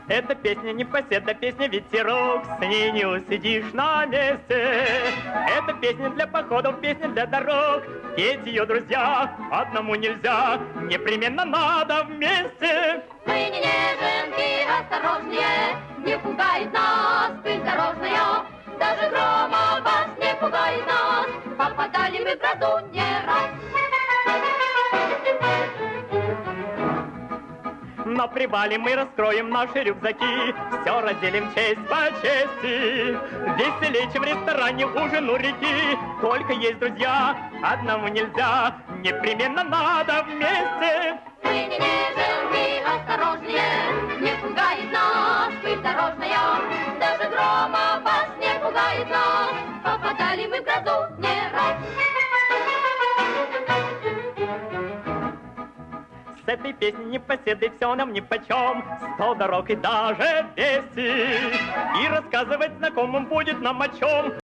Это песня непоседа, песня ветерок, с ней не усидишь на месте. Это песня для походов, песня для дорог, петь ее, друзья, одному нельзя, непременно надо вместе. Мы не неженки, осторожнее, не пугает нас пыль дорожная, даже грома вас не пугает нас, попадали мы в грозу не раз. На привале мы раскроем наши рюкзаки, все разделим честь по чести. Веселее, чем в ресторане ужин у реки, только есть друзья, одному нельзя, непременно надо вместе. Мы не неженки, осторожнее, не пугает нас пыль дорожная, даже грома вас не пугает нас, попадали мы в грозу не раз. С этой песней непоседы все нам нипочем, 100 дорог и даже 200. И рассказывать знакомым будет нам о чем.